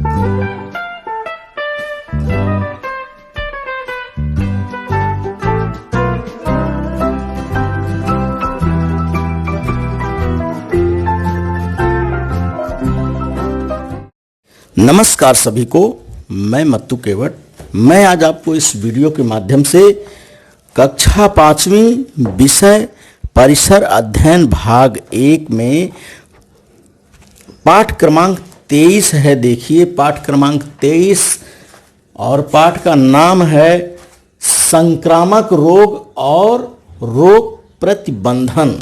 नमस्कार सभी को, मैं मत्तू केवट। मैं आज आपको इस वीडियो के माध्यम से कक्षा 5वीं विषय परिसर अध्ययन भाग 1 में पाठ क्रमांक 23 है। देखिए पाठ क्रमांक 23 और पाठ का नाम है संक्रामक रोग और रोग प्रतिबंधन।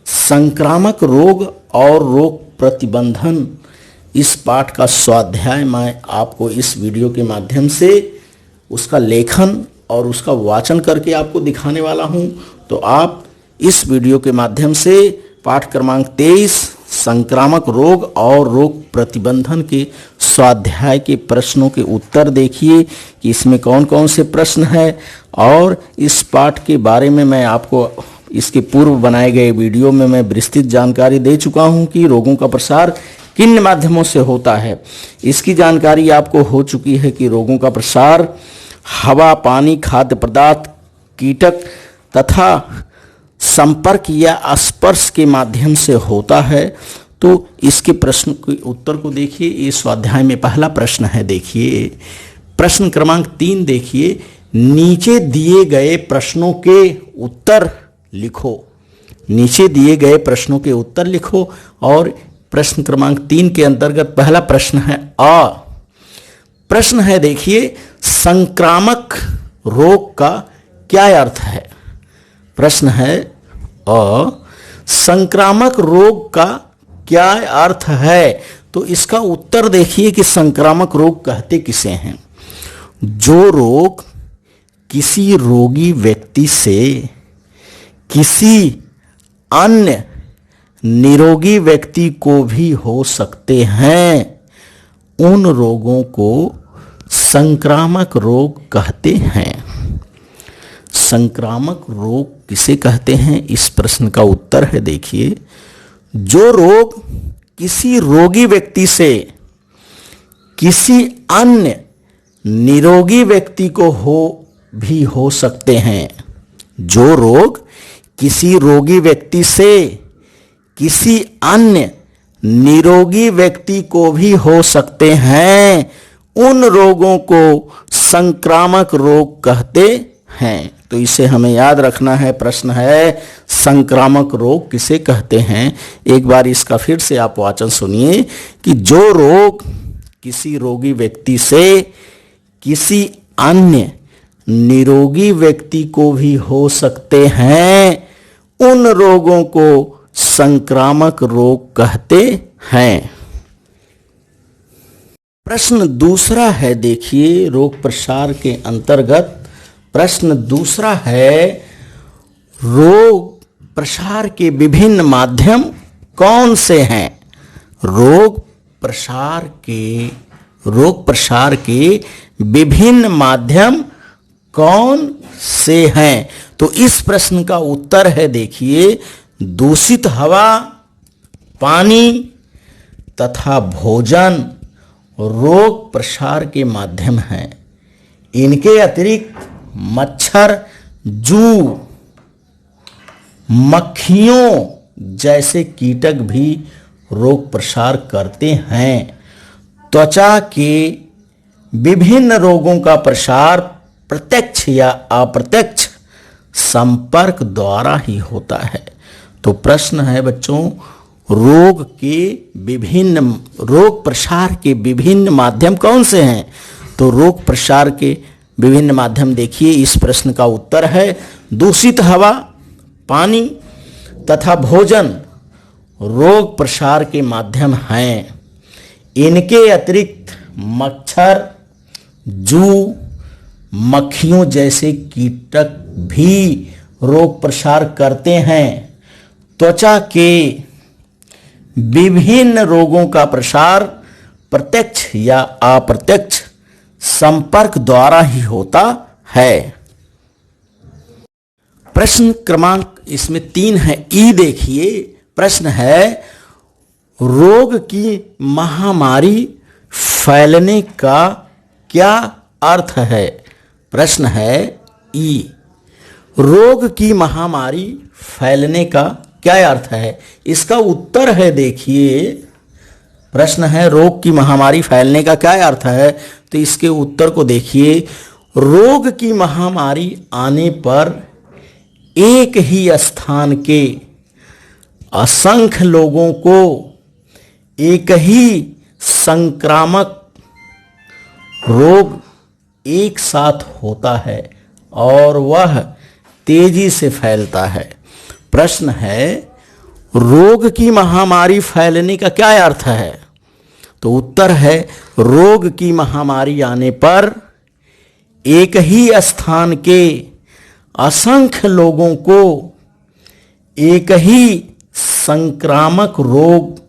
संक्रामक रोग और रोग प्रतिबंधन, इस पाठ का स्वाध्याय मैं आपको इस वीडियो के माध्यम से उसका लेखन और उसका वाचन करके आपको दिखाने वाला हूं। तो आप इस वीडियो के माध्यम से पाठ क्रमांक 23 संक्रामक रोग और रोग प्रतिबंधन के स्वाध्याय के प्रश्नों के उत्तर देखिए कि इसमें कौन कौन से प्रश्न है। और इस पाठ के बारे में मैं आपको इसके पूर्व बनाए गए वीडियो में मैं विस्तृत जानकारी दे चुका हूं कि रोगों का प्रसार किन माध्यमों से होता है। इसकी जानकारी आपको हो चुकी है कि रोगों का प्रसार हवा, पानी, खाद्य पदार्थ, कीटक तथा संपर्क या स्पर्श के माध्यम से होता है। तो इसके प्रश्न के उत्तर को देखिए। ये स्वाध्याय में पहला प्रश्न है। देखिए प्रश्न क्रमांक 3 देखिए, नीचे दिए गए प्रश्नों के उत्तर लिखो। नीचे दिए गए प्रश्नों के उत्तर लिखो। और प्रश्न क्रमांक 3 के अंतर्गत पहला प्रश्न है अ। प्रश्न है देखिए, संक्रामक रोग का क्या अर्थ है। प्रश्न है अ, संक्रामक रोग का क्या अर्थ है। तो इसका उत्तर देखिए कि संक्रामक रोग कहते किसे हैं। जो रोग किसी रोगी व्यक्ति से किसी अन्य निरोगी व्यक्ति को भी हो सकते हैं, उन रोगों को संक्रामक रोग कहते हैं। संक्रामक रोग किसे कहते हैं, इस प्रश्न का उत्तर है देखिए, जो रोग किसी रोगी व्यक्ति से किसी अन्य निरोगी व्यक्ति को हो सकते हैं। जो रोग किसी रोगी व्यक्ति से किसी अन्य निरोगी व्यक्ति को भी हो सकते हैं, उन रोगों को संक्रामक रोग कहते हैं। तो इसे हमें याद रखना है। प्रश्न है संक्रामक रोग किसे कहते हैं। एक बार इसका फिर से आप वाचन सुनिए कि जो रोग किसी रोगी व्यक्ति से किसी अन्य निरोगी व्यक्ति को भी हो सकते हैं, उन रोगों को संक्रामक रोग कहते हैं। प्रश्न दूसरा है देखिए, रोग प्रसार के अंतर्गत प्रश्न दूसरा है, रोग प्रसार के विभिन्न माध्यम कौन से हैं। रोग प्रसार के विभिन्न माध्यम कौन से हैं। तो इस प्रश्न का उत्तर है देखिए, दूषित हवा, पानी तथा भोजन रोग प्रसार के माध्यम हैं। इनके अतिरिक्त मच्छर, जू, मक्खियों जैसे कीटक भी रोग प्रसार करते हैं। त्वचा के विभिन्न रोगों का प्रसार प्रत्यक्ष या अप्रत्यक्ष संपर्क द्वारा ही होता है। तो प्रश्न है बच्चों, रोग प्रसार के विभिन्न माध्यम कौन से हैं। तो रोग प्रसार के विभिन्न माध्यम देखिए, इस प्रश्न का उत्तर है दूषित हवा, पानी तथा भोजन रोग प्रसार के माध्यम हैं। इनके अतिरिक्त मच्छर, जू, मक्खियों जैसे कीटक भी रोग प्रसार करते हैं। त्वचा के विभिन्न रोगों का प्रसार प्रत्यक्ष या अप्रत्यक्ष संपर्क द्वारा ही होता है। प्रश्न क्रमांक इसमें 3 है। ई देखिए, प्रश्न है रोग की महामारी फैलने का क्या अर्थ है? प्रश्न है ई। रोग की महामारी फैलने का क्या अर्थ है? इसका उत्तर है, देखिए, प्रश्न है रोग की महामारी फैलने का क्या अर्थ है, तो इसके उत्तर को देखिए। रोग की महामारी आने पर एक ही स्थान के असंख्य लोगों को एक ही संक्रामक रोग एक साथ होता है और वह तेजी से फैलता है। प्रश्न है रोग की महामारी फैलने का क्या अर्थ है? तो उत्तर है रोग की महामारी आने पर एक ही स्थान के असंख्य लोगों को एक ही संक्रामक रोग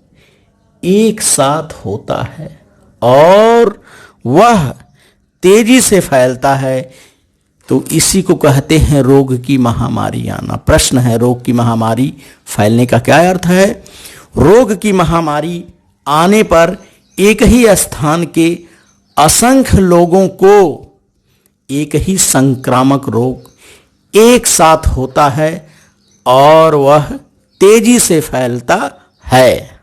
एक साथ होता है और वह तेजी से फैलता है, तो इसी को कहते हैं रोग की महामारी आना। प्रश्न है रोग की महामारी फैलने का क्या अर्थ है? रोग की महामारी आने पर एक ही स्थान के असंख्य लोगों को एक ही संक्रामक रोग एक साथ होता है और वह तेजी से फैलता है।